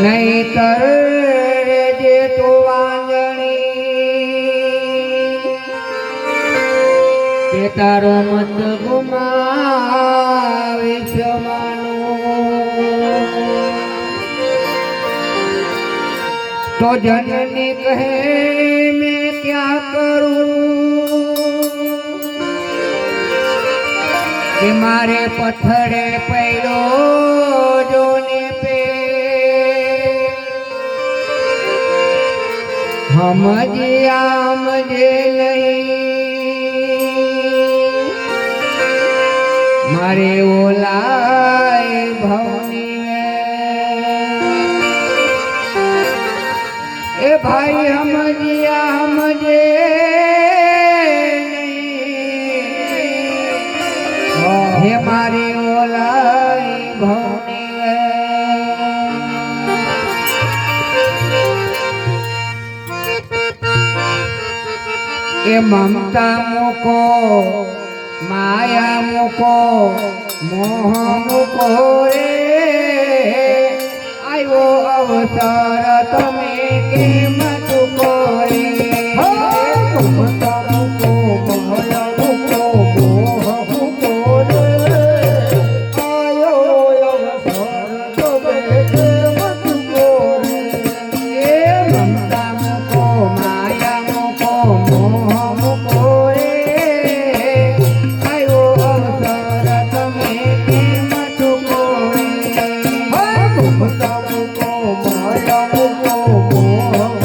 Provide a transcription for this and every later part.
નહીતર જે તો વાંજણી કે તારો મત ગુમાવીશ માનું તો જનની કહે મેં ક્યાં કરું કે મારે પથ્થરે પડ્યો જોને પે સમજ્યા મજે નહીં મારે ઓલાય ભવની એ ભાઈ સમજ્યા મજે નહીં હે મારે ઓલાય ભવની એ મમતા મૂકો માયા મૂકો મોહ મૂકો રે આવ્યો અવસર તમે કેમ ચૂકો રે મમતા મૂકો માયા મૂકો મોહ મૂકો રે આવ્યો અવસર તમે કેમ ચૂકો રે એ મમતા મૂકો માયા મૂકો મોહ Oh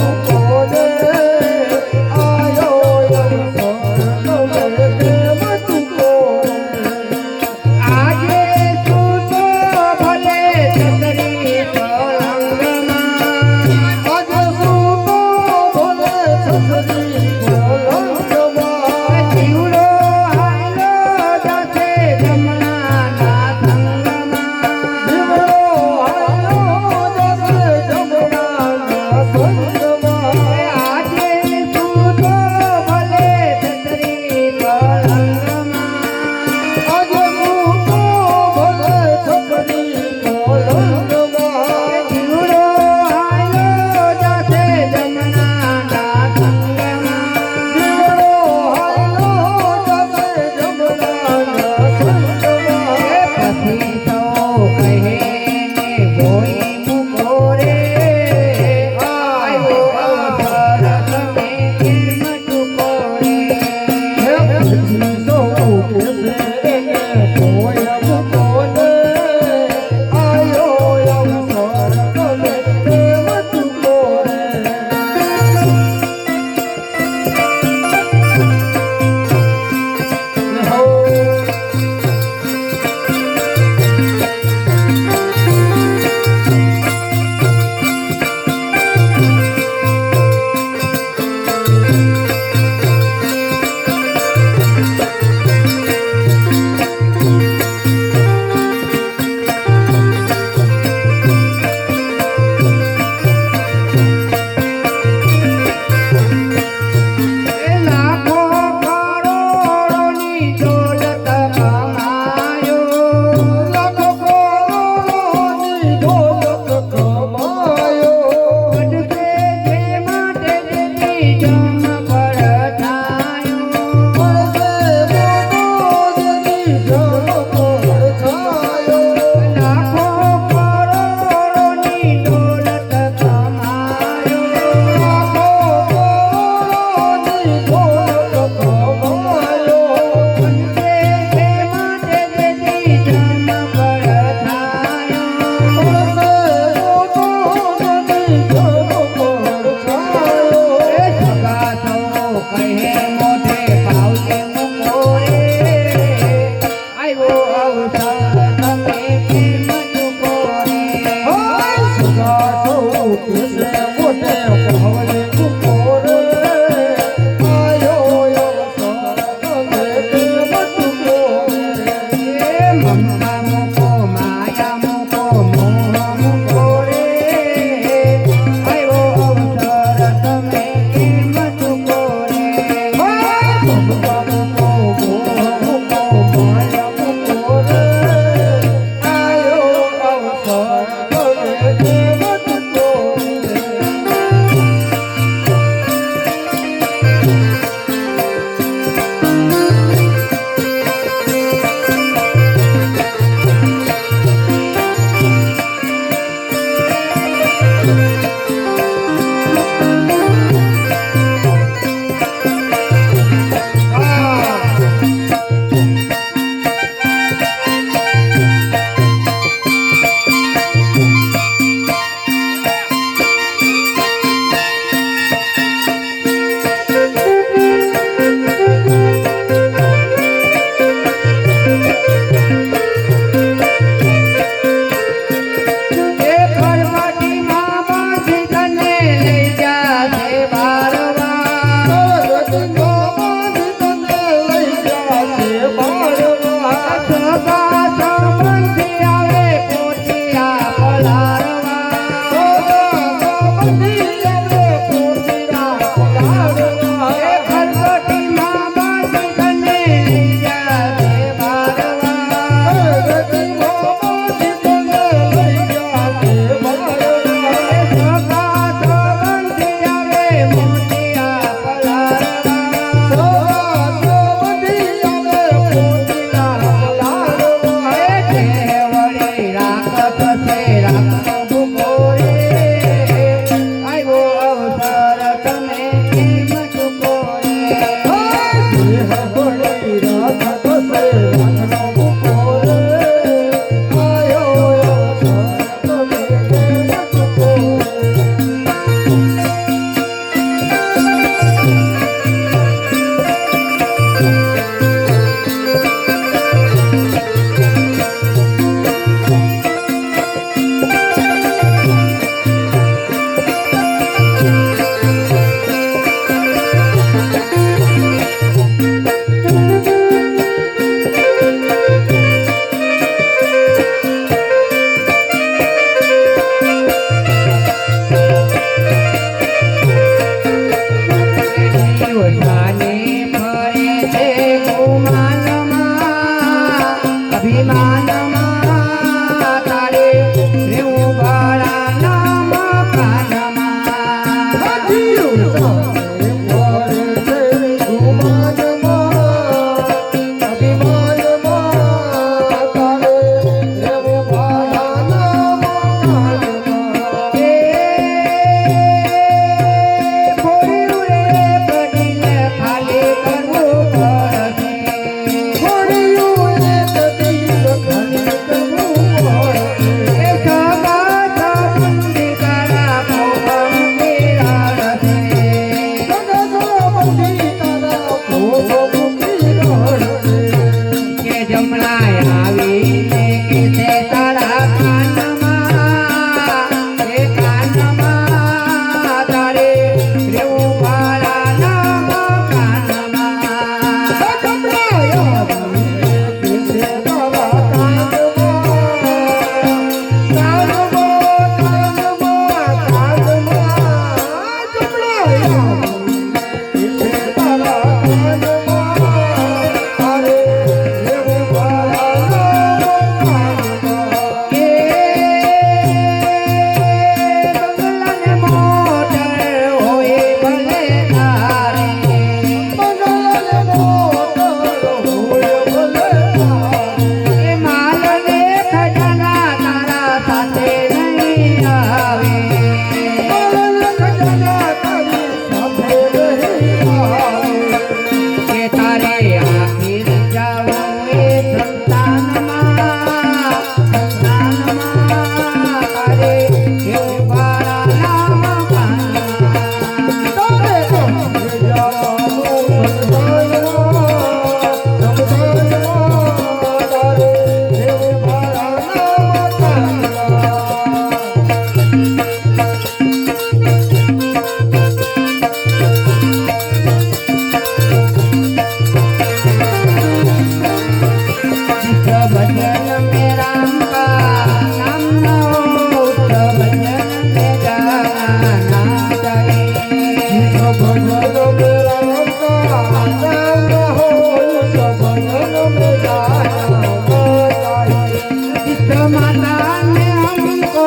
माता ने हमको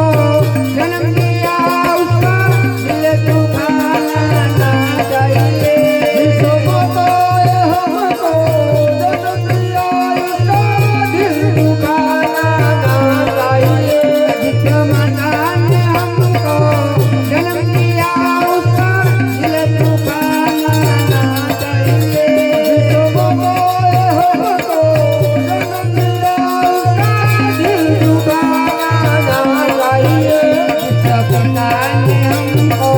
जन्म दिया उसका दिल दुखाना ना चाहिए। जिस माता ने हमको जन्म दिया उसका दिल दुखाना ना चाहिए। जिस माता ने हमको जन्म दिया उसका दिल दुखाना ना चाहिए। जिस माता ने हमको जन्म दिया उसका दिल दुखाना ना चाहिए। जिस पिता ने हमको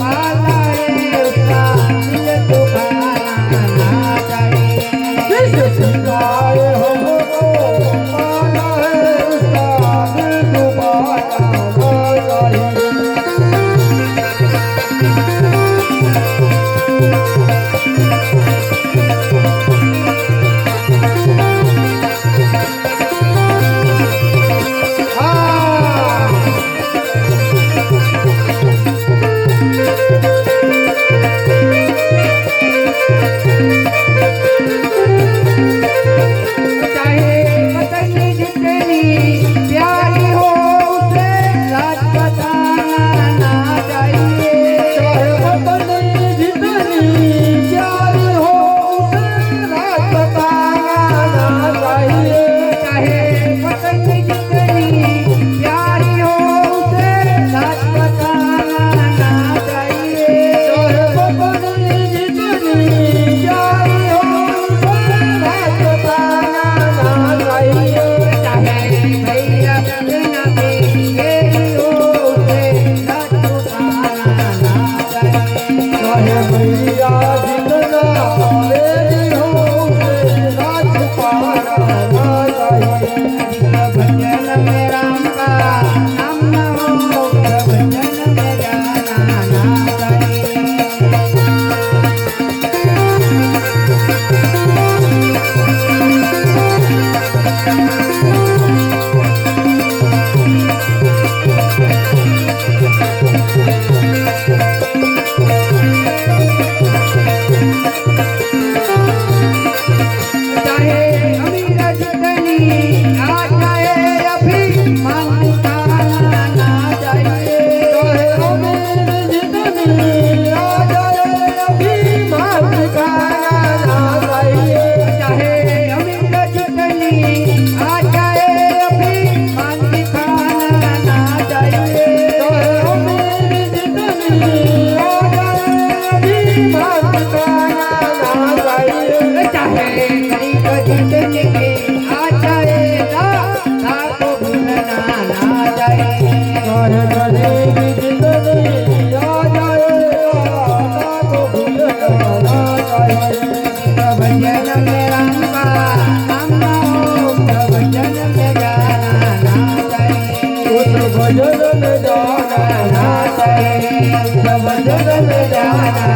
पाला है उसका दिल दुखाना ना चाहिए। जिस पिता ने हमको पाला है उसका दिल दुखाना ना चाहिए। चाहे पत्नी जितनी प्यारी हो उसे राज बताना ना चाहिए। चाहे पत्नी जितनी प्यारी हो उसे राज बताना ना चाहिए। चाहे पत्नी जितनी प्यारी हो उसे राज बताना ना चाहिए। चाहे पत्नी जितनी प्यारी हो उसे राज बताना ना चाहिए। चाहे भैया बहना मेरी हो उसे राज बताना ना चाहिए। चाहे भैया जितना मेरी हो उसे राज पाना ना चाहिए। भजन में राम का नाम न हो भजन में जाना ना चाहिए। चाहे अमीर जितनी आ जाए अभिमान दिखाना ना चाहिए। चाहे अमीर जितनी आ जाए अभिमान दिखाना ना चाहिए। चाहे अमीर जितनी आ जाए अभिमान दिखाना ना चाहिए। चाहे अमीर जितनी आ जाए अभिमान दिखाना ना चाहिए। चाहे गरीब जितनी आ जाए दाता को भूलना ना चाहिए। चाहे गरीब जितनी आ जाए दाता को भूलना ना चाहिए। भजन में राम का नाम न हो भजन में जाना ना चाहिए। भजन में जाना ना चाहिए। भजन में जाना